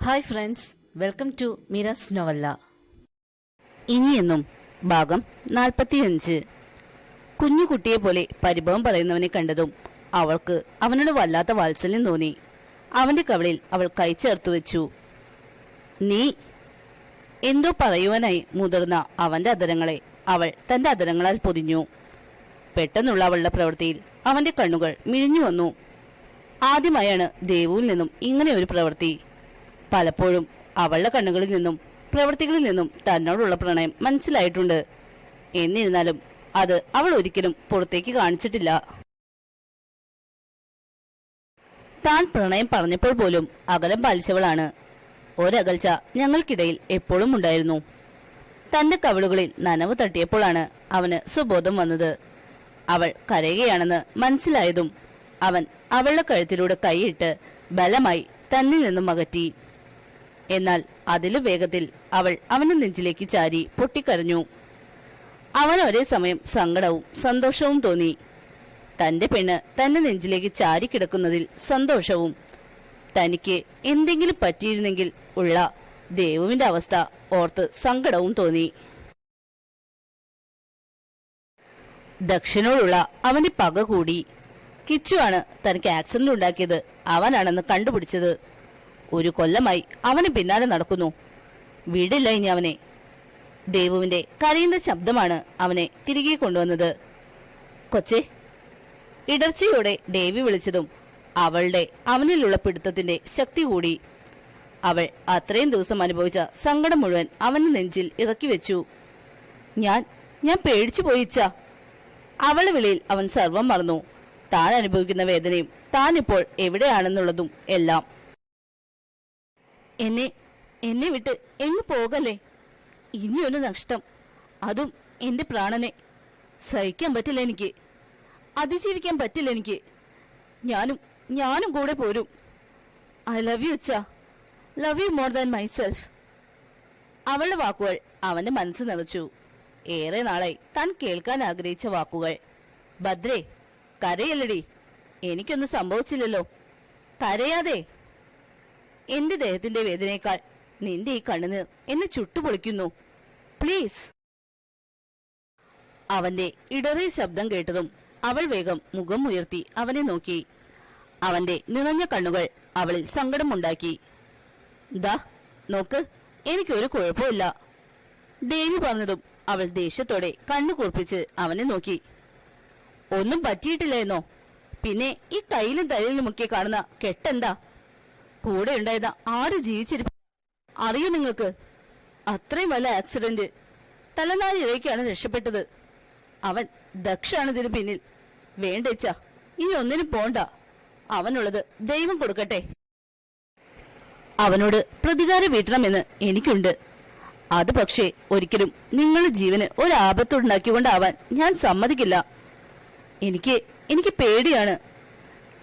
Hi friends, welcome to Meera's novella. ഇനിയെന്നും ഭാഗം 45. കുഞ്ഞുകുട്ടിയെ പോലെ പരിഭവം പറയുന്നവനെ കണ്ടതും അവൾക്ക് അവനോട് വല്ലാത്ത വാത്സല്യം തോന്നി. അവന്റെ കവളിൽ അവൾ കൈ ചേർത്തു വെച്ചു. നീ എന്തോ പറയുവാനായി മുതിർന്ന അവന്റെ അധരങ്ങളെ അവൾ തന്റെ അധരങ്ങളാൽ പൊതിഞ്ഞു. പെട്ടെന്നുള്ള അവളുടെ പ്രവൃത്തിയിൽ അവന്റെ കണ്ണുകൾ മിഴിഞ്ഞു വന്നു. ആദ്യമായാണ് ദേവുവിൽ നിന്നും ഇങ്ങനെ ഒരു പ്രവൃത്തി. പലപ്പോഴും അവളുടെ കണ്ണുകളിൽ നിന്നും പ്രവൃത്തികളിൽ നിന്നും തന്നോടുള്ള പ്രണയം മനസ്സിലായിട്ടുണ്ട്. എന്നിരുന്നാലും അത് അവൾ ഒരിക്കലും പുറത്തേക്ക് കാണിച്ചിട്ടില്ല. താൻ പ്രണയം പറഞ്ഞപ്പോൾ പോലും അകലം പാലിച്ചവളാണ്. ഒരകൽച്ച ഞങ്ങൾക്കിടയിൽ എപ്പോഴും ഉണ്ടായിരുന്നു. തന്റെ കവിളുകളിൽ നനവ് തട്ടിയപ്പോഴാണ് അവന് സുബോധം വന്നത്. അവൾ കരയുകയാണെന്ന് മനസ്സിലായതും അവൻ അവളുടെ കഴുത്തിലൂടെ കൈയിട്ട് ബലമായി തന്നിൽ നിന്നും അകറ്റി. എന്നാൽ അതിലും വേഗത്തിൽ അവൾ അവന്റെ നെഞ്ചിലേക്ക് ചാരി പൊട്ടിക്കരഞ്ഞു. അവന് ഒരേ സമയം സങ്കടവും സന്തോഷവും തോന്നി. തന്റെ പെണ്ണ് തന്റെ നെഞ്ചിലേക്ക് ചാരി കിടക്കുന്നതിൽ സന്തോഷവും, തനിക്ക് എന്തെങ്കിലും പറ്റിയിരുന്നെങ്കിൽ ഉള്ള ദേവുവിന്റെ അവസ്ഥ ഓർത്ത് സങ്കടവും തോന്നി. ദക്ഷനോടുള്ള അവന്റെ പക കൂടി. കിച്ചുവാണ് തനിക്ക് ആക്സിഡന്റ് ഉണ്ടാക്കിയത്, അവനാണെന്ന് കണ്ടുപിടിച്ചത്. ഒരു കൊല്ലമായി അവന് പിന്നാലെ നടക്കുന്നു. വിടില്ല ഇനി അവനെ. ദേവുവിന്റെ കരയുന്ന ശബ്ദമാണ് അവനെ തിരികെ കൊണ്ടുവന്നത്. കൊച്ചേ. ഇടർച്ചയോടെ ദേവി വിളിച്ചതും അവളുടെ അവനിലുള്ള പിടുത്തത്തിന്റെ ശക്തി കൂടി. അവൾ അത്രയും ദിവസം അനുഭവിച്ച സങ്കടം മുഴുവൻ അവന്റെ നെഞ്ചിൽ ഇറക്കി വെച്ചു. ഞാൻ പേടിച്ചു പോയിച്ച. അവളുടെ വിളിയിൽ അവൻ സർവം മറന്നു. താൻ അനുഭവിക്കുന്ന വേദനയും താൻ ഇപ്പോൾ എവിടെയാണെന്നുള്ളതും എല്ലാം. എന്നെ വിട്ട് എങ്ങു പോകല്ലേ. ഇനിയൊരു നഷ്ടം, അതും എന്റെ പ്രാണനെ. സഹിക്കാൻ പറ്റില്ല എനിക്ക്, അതിജീവിക്കാൻ പറ്റില്ല എനിക്ക്. ഞാനും കൂടെ പോരും. ഐ ലവ് യു അച്ഛാ, love you more than myself. അവളുടെ വാക്കുകൾ അവന്റെ മനസ്സ് നിറച്ചു. ഏറെ നാളായി താൻ കേൾക്കാൻ ആഗ്രഹിച്ച വാക്കുകൾ. ഭദ്രേ, കരയല്ലടി, എനിക്കൊന്നും സംഭവിച്ചില്ലല്ലോ. കരയാതെ. എന്റെ ദേഹത്തിന്റെ വേദനയേക്കാൾ നിന്റെ ഈ കണ്ണുനീർ എന്നെ ചുട്ടുപൊളിക്കുന്നു. പ്ലീസ്. അവന്റെ ഇടറിയ ശബ്ദം കേട്ടതും അവൾ വേഗം മുഖം ഉയർത്തി അവനെ നോക്കി. അവന്റെ നിറഞ്ഞ കണ്ണുകൾ അവളിൽ സങ്കടമുണ്ടാക്കി. ദാ നോക്ക്, എനിക്കൊരു കുഴപ്പമില്ല. ദേവി പറഞ്ഞതും അവൾ ദേഷ്യത്തോടെ കണ്ണു കൂർപ്പിച്ച് അവനെ നോക്കി. ഒന്നും പറ്റിയിട്ടില്ലെന്നോ? പിന്നെ ഈ കയ്യിലും തലയിലുമൊക്കെ കാണുന്ന കെട്ടെന്താ? കൂടെ ഉണ്ടായിരുന്ന ആര് ജീവിച്ചിരിപ്പ അറിയോ നിങ്ങൾക്ക്? അത്രയും വല്ല ആക്സിഡന്റ്. തലനാരിഴയ്ക്കാണ് രക്ഷപ്പെട്ടത്. അവൻ ദക്ഷാണ് ഇതിന് പിന്നിൽ. വേണ്ടേച്ച, ഇനി ഒന്നിനും പോണ്ട. അവനുള്ളത് ദൈവം കൊടുക്കട്ടെ. അവനോട് പ്രതികാരം വീട്ടണമെന്ന് എനിക്കുണ്ട്. അത് പക്ഷേ ഒരിക്കലും നിങ്ങളുടെ ജീവന് ഒരാപത്തുണ്ടാക്കിക്കൊണ്ടാവാൻ ഞാൻ സമ്മതിക്കില്ല. എനിക്ക് പേടിയാണ്.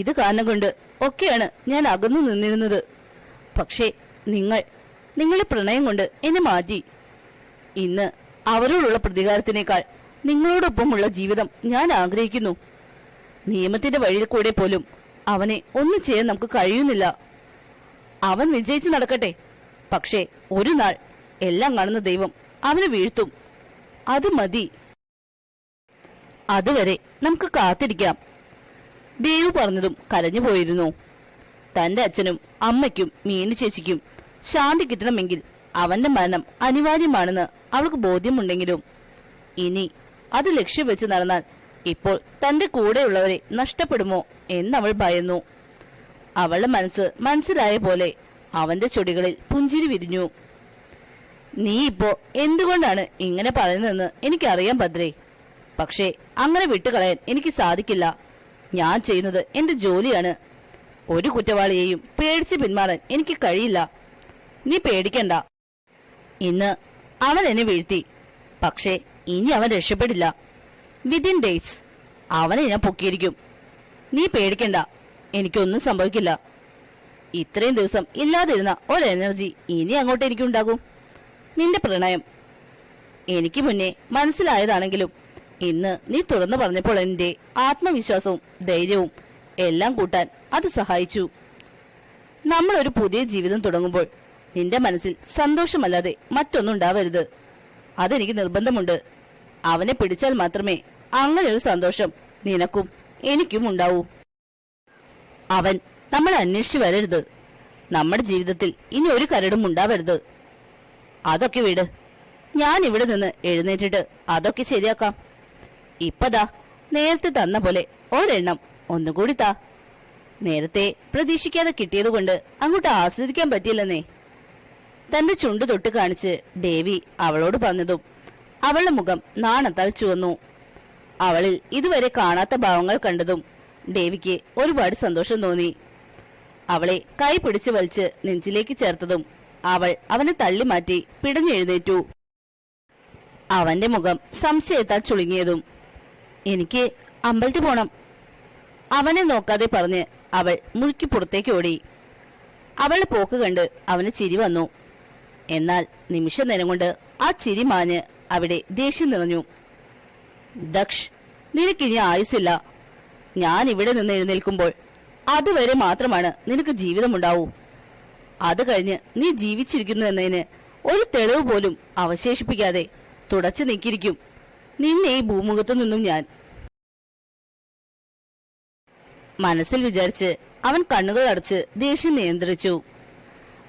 ഇത് കാരണം കൊണ്ട് ഒക്കെയാണ് ഞാൻ അകന്നു നിന്നിരുന്നത്. പക്ഷേ നിങ്ങളെ പ്രണയം കൊണ്ട് എന്നെ മാറ്റി. ഇന്ന് അവരോടുള്ള പ്രതികാരത്തിനേക്കാൾ നിങ്ങളോടൊപ്പമുള്ള ജീവിതം ഞാൻ ആഗ്രഹിക്കുന്നു. നിയമത്തിന്റെ വഴിയിൽ കൂടെ പോലും അവനെ ഒന്നും ചെയ്യാൻ നമുക്ക് കഴിയുന്നില്ല. അവൻ വിജയിച്ചു നടക്കട്ടെ. പക്ഷേ ഒരു നാൾ എല്ലാം കാണുന്ന ദൈവം അവനെ വീഴ്ത്തും. അത് മതി. അതുവരെ നമുക്ക് കാത്തിരിക്കാം. ദേവു പറഞ്ഞതും കരഞ്ഞു പോയിരുന്നു. തന്റെ അച്ഛനും അമ്മയ്ക്കും മീനു ചേച്ചിക്കും ശാന്തി കിട്ടണമെങ്കിൽ അവന്റെ മരണം അനിവാര്യമാണെന്ന് അവൾക്ക് ബോധ്യമുണ്ടെങ്കിലും ഇനി അത് ലക്ഷ്യം വെച്ച് നടന്നാൽ ഇപ്പോൾ തന്റെ കൂടെയുള്ളവരെ നഷ്ടപ്പെടുമോ എന്നവൾ ഭയന്നു. അവളുടെ മനസ്സിലായ പോലെ അവന്റെ ചൊടികളിൽ പുഞ്ചിരി വിരിഞ്ഞു. നീ ഇപ്പോ എന്തുകൊണ്ടാണ് ഇങ്ങനെ പറയുന്നതെന്ന് എനിക്കറിയാം ഭദ്രേ. പക്ഷേ അങ്ങനെ വിട്ടുകളയാൻ എനിക്ക് സാധിക്കില്ല. ഞാൻ ചെയ്യുന്നത് എന്റെ ജോലിയാണ്. ഒരു കുറ്റവാളിയെയും പേടിച്ച് പിന്മാറാൻ എനിക്ക് കഴിയില്ല. നീ പേടിക്കണ്ട. ഇന്ന് അവൻ എന്നെ വീഴ്ത്തി, പക്ഷേ ഇനി അവൻ രക്ഷപ്പെടില്ല. വിതിൻ ഡേയ്സ് അവനെ ഞാൻ പൊക്കിയിരിക്കും. നീ പേടിക്കണ്ട, എനിക്കൊന്നും സംഭവിക്കില്ല. ഇത്രയും ദിവസം ഇല്ലാതിരുന്ന ഒരു എനർജി ഇനി അങ്ങോട്ട് എനിക്കുണ്ടാകും. നിന്റെ പ്രണയം എനിക്ക് മുന്നേ മനസ്സിലായതാണെങ്കിലും ഇന്ന് നീ തുറന്നു പറഞ്ഞപ്പോൾ എന്റെ ആത്മവിശ്വാസവും ധൈര്യവും എല്ലാം കൂട്ടാൻ അത് സഹായിച്ചു. നമ്മൾ ഒരു പുതിയ ജീവിതം തുടങ്ങുമ്പോൾ നിന്റെ മനസ്സിൽ സന്തോഷമല്ലാതെ മറ്റൊന്നും ഉണ്ടാവരുത്. അതെനിക്ക് നിർബന്ധമുണ്ട്. അവനെ പിടിച്ചാൽ മാത്രമേ അങ്ങനെ ഒരു സന്തോഷം നിനക്കും എനിക്കും ഉണ്ടാവൂ. അവൻ നമ്മളെ അന്വേഷിച്ചു വരരുത്. നമ്മുടെ ജീവിതത്തിൽ ഇനി ഒരു കരടും ഉണ്ടാവരുത്. അതൊക്കെ വിട്. ഞാൻ ഇവിടെ നിന്ന് എഴുന്നേറ്റിട്ട് അതൊക്കെ ശരിയാക്കാം. ഇപ്പതാ നേരത്തെ തന്ന പോലെ ഒരെണ്ണം ഒന്നുകൂടി താ. നേരത്തെ പ്രതീക്ഷിക്കാതെ കിട്ടിയതുകൊണ്ട് അങ്ങോട്ട് ആസ്വദിക്കാൻ പറ്റിയില്ലെന്നേ. തന്റെ ചുണ്ടു തൊട്ട് കാണിച്ച് ദേവി അവളോട് പറഞ്ഞതും അവളുടെ മുഖം നാണത്താൽ ചുവന്നു. അവളിൽ ഇതുവരെ കാണാത്ത ഭാവങ്ങൾ കണ്ടതും ദേവിക്ക് ഒരുപാട് സന്തോഷം തോന്നി. അവളെ കൈ പിടിച്ചു വലിച്ച് നെഞ്ചിലേക്ക് ചേർത്തതും അവൾ അവനെ തള്ളി മാറ്റി പിടഞ്ഞെഴുന്നേറ്റു. അവന്റെ മുഖം സംശയത്താൽ ചുളുങ്ങിയതും എനിക്ക് അമ്പലത്തിൽ പോണം, അവനെ നോക്കാതെ പറഞ്ഞ് അവൾ മുഴുക്കി പുറത്തേക്ക് ഓടി. അവളുടെ പോക്ക് കണ്ട് അവന് ചിരി വന്നു. എന്നാൽ നിമിഷ നേരം കൊണ്ട് ആ ചിരി മാഞ്ഞ് അവിടെ ദേഷ്യം നിറഞ്ഞു. ദക്ഷ്, നിനക്കിനി ആയുസില്ല. ഞാൻ ഇവിടെ നിന്ന് എഴുന്നേൽക്കുമ്പോൾ അതുവരെ മാത്രമാണ് നിനക്ക് ജീവിതമുണ്ടാവൂ. അത് കഴിഞ്ഞ് നീ ജീവിച്ചിരിക്കുന്നു എന്നതിന് ഒരു തെളിവ് പോലും അവശേഷിപ്പിക്കാതെ തുടച്ചു നീക്കിയിരിക്കും നിന്നെ ഈ ഭൂമുഖത്തു നിന്നും ഞാൻ. മനസ്സിൽ വിചാരിച്ച് അവൻ കണ്ണുകൾ അടച്ച് ദേഷ്യം നിയന്ത്രിച്ചു.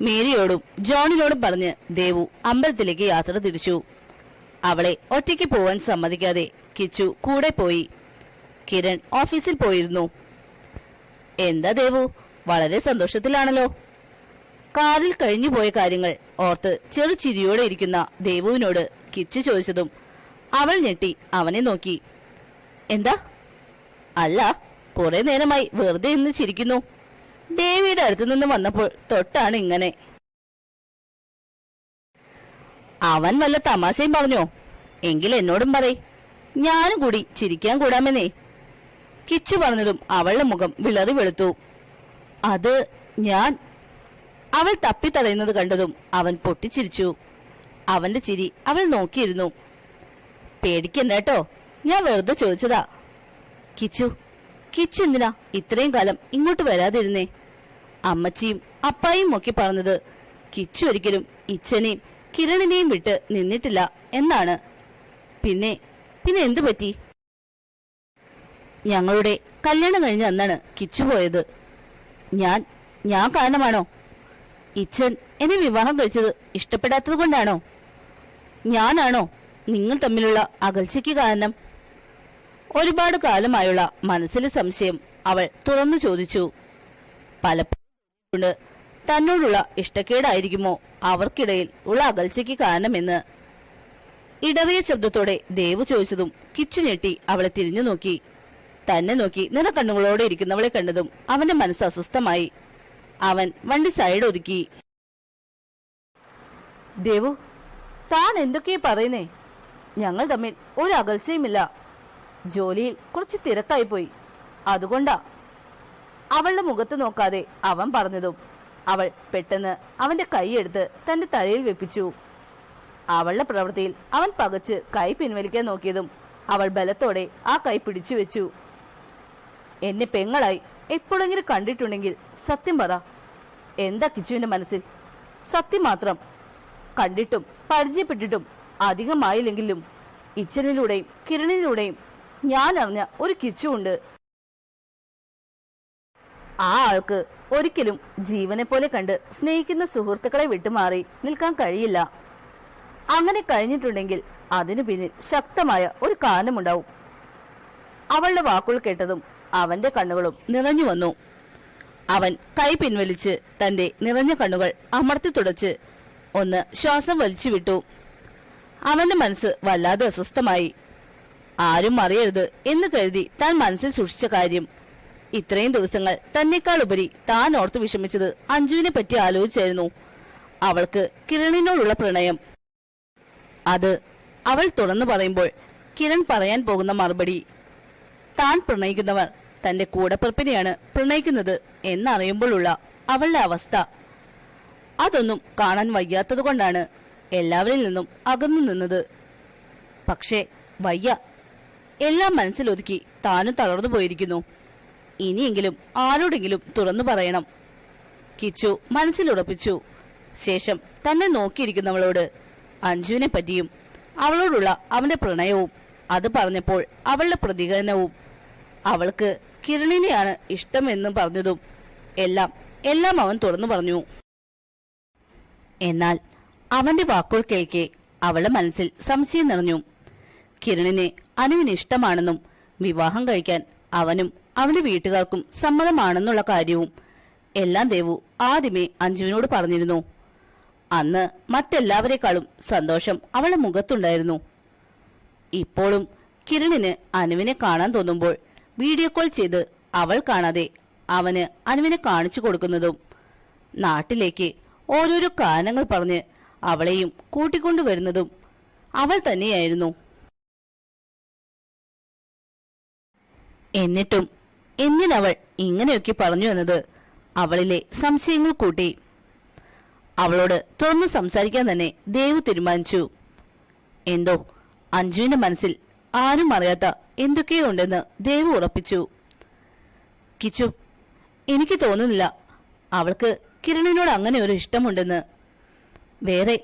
മേരിയോടും ജോണിനോടും പറഞ്ഞ് ദേവു അമ്പലത്തിലേക്ക് യാത്ര തിരിച്ചു. അവളെ ഒറ്റയ്ക്ക് പോവാൻ സമ്മതിക്കാതെ കിച്ചു കൂടെ പോയി. കിരൺ ഓഫീസിൽ പോയിരുന്നു. എന്താ ദേവു, വളരെ സന്തോഷത്തിലാണല്ലോ. കാറിൽ കഴിഞ്ഞുപോയ കാര്യങ്ങൾ ഓർത്ത് ചെറു ചിരിയോടെ ഇരിക്കുന്ന ദേവുവിനോട് കിച്ചു ചോദിച്ചതും അവൾ ഞെട്ടി അവനെ നോക്കി. എന്താ? അല്ല, കുറെ നേരമായി വെറുതെ ഇന്ന് ചിരിക്കുന്നു. ദേവിയുടെ അടുത്തു നിന്ന് വന്നപ്പോൾ തൊട്ടാണ് ഇങ്ങനെ. അവൻ വല്ല തമാശയും പറഞ്ഞോ? എങ്കിൽ എന്നോടും പറയ്, ഞാനും കൂടി ചിരിക്കാൻ കൂടാമെന്നേ. കിച്ചു പറഞ്ഞതും അവളുടെ മുഖം വിളറി വെളുത്തു. അത് ഞാൻ. അവൾ തപ്പിത്തടയുന്നത് കണ്ടതും അവൻ പൊട്ടിച്ചിരിച്ചു. അവന്റെ ചിരി അവൾ നോക്കിയിരുന്നു. പേടിക്കണ്ട കേട്ടോ, ഞാൻ വെറുതെ ചോദിച്ചതാ. കിച്ചു കിച്ചു എന്തിനാ ഇത്രയും കാലം ഇങ്ങോട്ട് വരാതിരുന്നേ? അമ്മച്ചിയും അപ്പായും ഒക്കെ പറഞ്ഞത് കിച്ചു ഒരിക്കലും ഇച്ഛനെയും കിരണിനെയും വിട്ട് നിന്നിട്ടില്ല എന്നാണ്. പിന്നെ പിന്നെ എന്തു പറ്റി? ഞങ്ങളുടെ കല്യാണം കഴിഞ്ഞ അന്നാണ് കിച്ചു പോയത്. ഞാൻ കാരണമാണോ? ഇച്ഛൻ എന്നെ വിവാഹം കഴിച്ചത് ഇഷ്ടപ്പെടാത്തത് കൊണ്ടാണോ? ഞാനാണോ നിങ്ങൾ തമ്മിലുള്ള അകൽച്ചയ്ക്ക് കാരണം? ഒരുപാട് കാലമായുള്ള മനസ്സിലെ സംശയം അവൾ തുറന്നു ചോദിച്ചു. പലപ്പോഴും തന്നോടുള്ള ഇഷ്ടക്കേടായിരിക്കുമോ അവർക്കിടയിൽ ഉള്ള അകൽച്ചയ്ക്ക് കാരണമെന്ന്. ഇടറിയ ശബ്ദത്തോടെ ദേവു ചോദിച്ചതും കിച്ചു ഞെട്ടി അവളെ തിരിഞ്ഞു നോക്കി. തന്നെ നോക്കി നിറക്കണ്ണുകളോടെ ഇരിക്കുന്നവളെ കണ്ടതും അവന്റെ മനസ്സ് അസ്വസ്ഥമായി. അവൻ വണ്ടി സൈഡ് ഒതുക്കി. ദേവു, താൻ എന്തൊക്കെയാ പറയുന്നേ? ഞങ്ങൾ തമ്മിൽ ഒരു അകൽച്ചയുമില്ല. ജോലിയിൽ കുറച്ച് തിരക്കായി പോയി, അതുകൊണ്ടാ. അവളുടെ മുഖത്ത് നോക്കാതെ അവൻ പറഞ്ഞതും അവൾ പെട്ടെന്ന് അവന്റെ കൈയെടുത്ത് തന്റെ തലയിൽ വെപ്പിച്ചു. അവളുടെ പ്രവൃത്തിയിൽ അവൻ പകച്ച് കൈ പിൻവലിക്കാൻ നോക്കിയതും അവൾ ബലത്തോടെ ആ കൈ പിടിച്ചു വെച്ചു. എന്നെ പെങ്ങളായി എപ്പോഴെങ്കിലും കണ്ടിട്ടുണ്ടെങ്കിൽ സത്യം പറ. എന്താ കിച്ചുവിന്റെ മനസ്സിൽ? സത്യം മാത്രം. കണ്ടിട്ടും പരിചയപ്പെട്ടിട്ടും അധികമായില്ലെങ്കിലും ഇച്ഛനിലൂടെയും കിരണിലൂടെയും ഞാൻ അറിഞ്ഞ ഒരു കിച്ചുണ്ട്. ആ ആൾക്ക് ഒരിക്കലും ജീവനെ പോലെ കണ്ട് സ്നേഹിക്കുന്ന സുഹൃത്തുക്കളെ വിട്ടുമാറി നിൽക്കാൻ കഴിയില്ല. അങ്ങനെ കഴിഞ്ഞിട്ടുണ്ടെങ്കിൽ അതിനു പിന്നിൽ ശക്തമായ ഒരു കാരണമുണ്ടാവും. അവളുടെ വാക്കുകൾ കേട്ടതും അവന്റെ കണ്ണുകളും നിറഞ്ഞു വന്നു. അവൻ കൈ പിൻവലിച്ച് തന്റെ നിറഞ്ഞ കണ്ണുകൾ അമർത്തി തുടച്ച് ഒന്ന് ശ്വാസം വലിച്ചു വിട്ടു. അവന്റെ മനസ്സ് വല്ലാതെ അസ്വസ്ഥമായി. ആരും അറിയരുത് എന്ന് കരുതി താൻ മനസ്സിൽ സൂക്ഷിച്ച കാര്യം ഇത്രയും ദിവസങ്ങൾ തന്നെക്കാൾ ഉപരി താൻ ഓർത്തു വിഷമിച്ചത് അഞ്ജുവിനെ പറ്റി ആലോചിച്ചായിരുന്നു. അവൾക്ക് കിരണിനോടുള്ള പ്രണയം. അത് അവൾ തുറന്നു പറയുമ്പോൾ കിരൺ പറയാൻ പോകുന്ന മറുപടി താൻ പ്രണയിക്കുന്നവർ തന്റെ കൂടപ്പിറപ്പിനെയാണ് പ്രണയിക്കുന്നത് എന്നറിയുമ്പോഴുള്ള അവളുടെ അവസ്ഥ. അതൊന്നും കാണാൻ വയ്യാത്തത് കൊണ്ടാണ് എല്ലാവരിൽ നിന്നും അകന്നു നിന്നത്. പക്ഷേ വയ്യ. എല്ലാം മനസ്സിലൊതുക്കി താനും തളർന്നു പോയിരിക്കുന്നു. ഇനിയെങ്കിലും ആരോടെങ്കിലും തുറന്നു പറയണം. കിച്ചു മനസ്സിലുറപ്പിച്ചു. ശേഷം തന്നെ നോക്കിയിരിക്കുന്നവളോട് അഞ്ജുവിനെ പറ്റിയും അവളോടുള്ള അവന്റെ പ്രണയവും അത് പറഞ്ഞപ്പോൾ അവളുടെ പ്രതികരണവും അവൾക്ക് കിരണിനെയാണ് ഇഷ്ടമെന്ന് പറഞ്ഞതും എല്ലാം അവൻ തുറന്നു പറഞ്ഞു. എന്നാൽ അവന്റെ വാക്കുകൾ കേൾക്കെ അവളുടെ മനസ്സിൽ സംശയം നിറഞ്ഞു. കിരണിനെ അനുവിന് ഇഷ്ടമാണെന്നും വിവാഹം കഴിക്കാൻ അവനും അവന്റെ വീട്ടുകാർക്കും സമ്മതമാണെന്നുള്ള കാര്യവും എല്ലാം ദേവു ആദ്യമേ അഞ്ജുവിനോട് പറഞ്ഞിരുന്നു. അന്ന് മറ്റെല്ലാവരെക്കാളും സന്തോഷം അവളുടെ മുഖത്തുണ്ടായിരുന്നു. ഇപ്പോഴും കിരണിന് അനുവിനെ കാണാൻ തോന്നുമ്പോൾ വീഡിയോ കോൾ ചെയ്ത് അവൾ കാണാതെ അവന് അനുവിനെ കാണിച്ചു കൊടുക്കുന്നതും നാട്ടിലേക്ക് ഓരോരോ കാരണങ്ങൾ പറഞ്ഞ് അവളെയും കൂട്ടിക്കൊണ്ടുവരുന്നതും അവൾ തന്നെയായിരുന്നു. എന്നിട്ടും എന്തിനവൾ ഇങ്ങനെയൊക്കെ പറഞ്ഞു എന്നത് അവളിലെ സംശയങ്ങൾ കൂട്ടി. അവളോട് തുറന്നു സംസാരിക്കാൻ തന്നെ ദേവു തീരുമാനിച്ചു. എന്തോ അഞ്ജുവിന്റെ മനസ്സിൽ ആരും അറിയാത്ത എന്തൊക്കെയോ ഉണ്ടെന്ന് ദേവു ഉറപ്പിച്ചു. കിച്ചു, എനിക്ക് തോന്നുന്നില്ല അവൾക്ക് കിരണിനോട് അങ്ങനെ ഒരു ഇഷ്ടമുണ്ടെന്ന്. വേറെ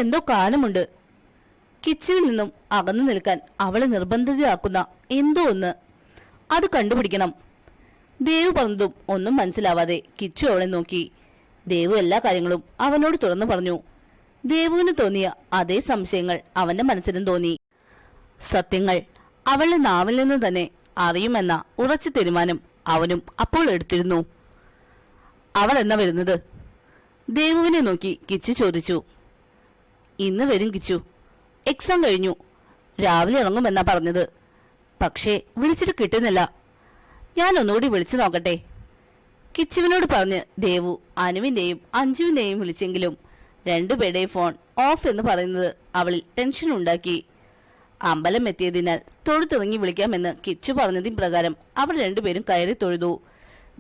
എന്തോ കാരണമുണ്ട്. കിച്ചുവിൽ നിന്നും അകന്നു നിൽക്കാൻ അവളെ നിർബന്ധിതയാക്കുന്ന എന്തോ ഒന്ന്. അത് കണ്ടുപിടിക്കണം. ദേവു പറഞ്ഞതും ഒന്നും മനസ്സിലാവാതെ കിച്ചു അവളെ നോക്കി. ദേവു എല്ലാ കാര്യങ്ങളും അവനോട് തുറന്നു പറഞ്ഞു. ദേവുവിന് തോന്നിയ അതേ സംശയങ്ങൾ അവന്റെ മനസ്സിലും തോന്നി. സത്യങ്ങൾ അവളുടെ നാവിൽ നിന്ന് തന്നെ അറിയുമെന്ന ഉറച്ച തീരുമാനം അവനും അപ്പോൾ എടുത്തിരുന്നു. അവൾ എന്നാ വരുന്നത്? ദേവുവിനെ നോക്കി കിച്ചു ചോദിച്ചു. ഇന്ന് വരും കിച്ചു. എക്സാം കഴിഞ്ഞു. രാവിലെ ഇറങ്ങുമെന്നാ പറഞ്ഞത്. പക്ഷേ വിളിച്ചിട്ട് കിട്ടുന്നില്ല. ഞാൻ ഒന്നുകൂടി വിളിച്ചു നോക്കട്ടെ. കിച്ചുവിനോട് പറഞ്ഞ് ദേവു അനുവിന്റെയും അഞ്ജുവിന്റെയും വിളിച്ചെങ്കിലും രണ്ടുപേരുടെയും ഫോൺ ഓഫ് എന്ന് പറയുന്നത് അവളിൽ ടെൻഷൻ ഉണ്ടാക്കി. അമ്പലം എത്തിയതിനാൽ തൊഴുത്തിറങ്ങി വിളിക്കാമെന്ന് കിച്ചു പറഞ്ഞതിന് പ്രകാരം അവർ രണ്ടുപേരും കയറി തൊഴുതു.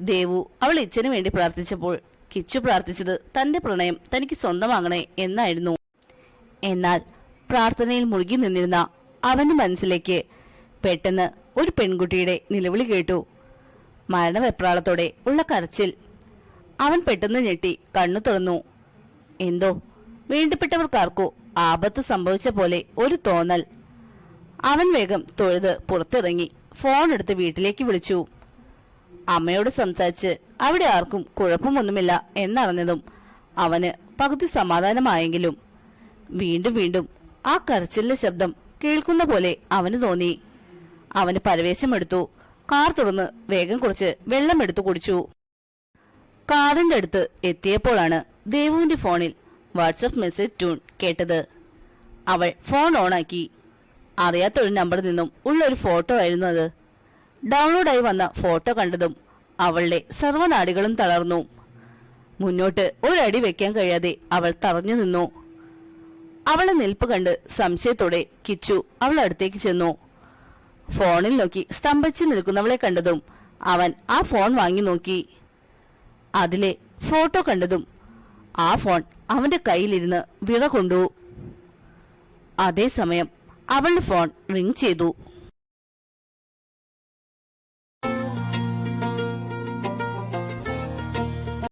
ദേവു അവൾ ഇച്ഛന് വേണ്ടി പ്രാർത്ഥിച്ചപ്പോൾ കിച്ചു പ്രാർത്ഥിച്ചത് തന്റെ പ്രണയം തനിക്ക് സ്വന്തമാകണേ എന്നായിരുന്നു. എന്നാൽ പ്രാർത്ഥനയിൽ മുഴുകി നിന്നിരുന്ന അവന്റെ മനസ്സിലേക്ക് പെട്ടെന്ന് ഒരു പെൺകുട്ടിയുടെ നിലവിളി കേട്ടു. മരണവെപ്രാളത്തോടെ ഉള്ള കരച്ചിൽ. അവൻ പെട്ടെന്ന് ഞെട്ടി കണ്ണു തുറന്നു. എന്തോ വേണ്ടപ്പെട്ടവർക്കാർക്കോ ആപത്ത് സംഭവിച്ച പോലെ ഒരു തോന്നൽ. അവൻ വേഗം തൊഴുത് പുറത്തിറങ്ങി ഫോൺ എടുത്ത് വീട്ടിലേക്ക് വിളിച്ചു. അമ്മയോട് സംസാരിച്ച് അവിടെ ആർക്കും കുഴപ്പമൊന്നുമില്ല എന്നറിഞ്ഞതും അവന് പകുതി സമാധാനമായെങ്കിലും വീണ്ടും വീണ്ടും ആ കരച്ചിലിന്റെ ശബ്ദം കേൾക്കുന്ന പോലെ അവന് തോന്നി. അവന് പരവേശമെടുത്തു. കാർ തുറന്ന് വേഗം കുറച്ച് വെള്ളമെടുത്തു കുടിച്ചു. കാറിന്റെ അടുത്ത് എത്തിയപ്പോഴാണ് ദേവുവിന്റെ ഫോണിൽ വാട്സപ്പ് മെസ്സേജ് ട്യൂൺ കേട്ടത്. അവൾ ഫോൺ ഓണാക്കി. അറിയാത്തൊരു നമ്പറിൽ നിന്നും ഉള്ള ഒരു ഫോട്ടോ ആയിരുന്നു അത്. ഡൗൺലോഡായി വന്ന ഫോട്ടോ കണ്ടതും അവളുടെ സർവ്വനാടികളും തളർന്നു. മുന്നോട്ട് ഒരടി വെക്കാൻ കഴിയാതെ അവൾ തറഞ്ഞു നിന്നു. അവളെ നിൽപ്പ് കണ്ട് സംശയത്തോടെ കിച്ചു അവൾ അടുത്തേക്ക് ചെന്നു. ഫോണിൽ നോക്കി സ്തംഭിച്ചു നിൽക്കുന്നവളെ കണ്ടതും അവൻ ആ ഫോൺ വാങ്ങി നോക്കി. അതിലെ ഫോട്ടോ കണ്ടതും ആ ഫോൺ അവന്റെ കയ്യിലിരുന്ന് വിറകൊണ്ടു. അതേസമയം അവളുടെ ഫോൺ റിംഗ് ചെയ്തു.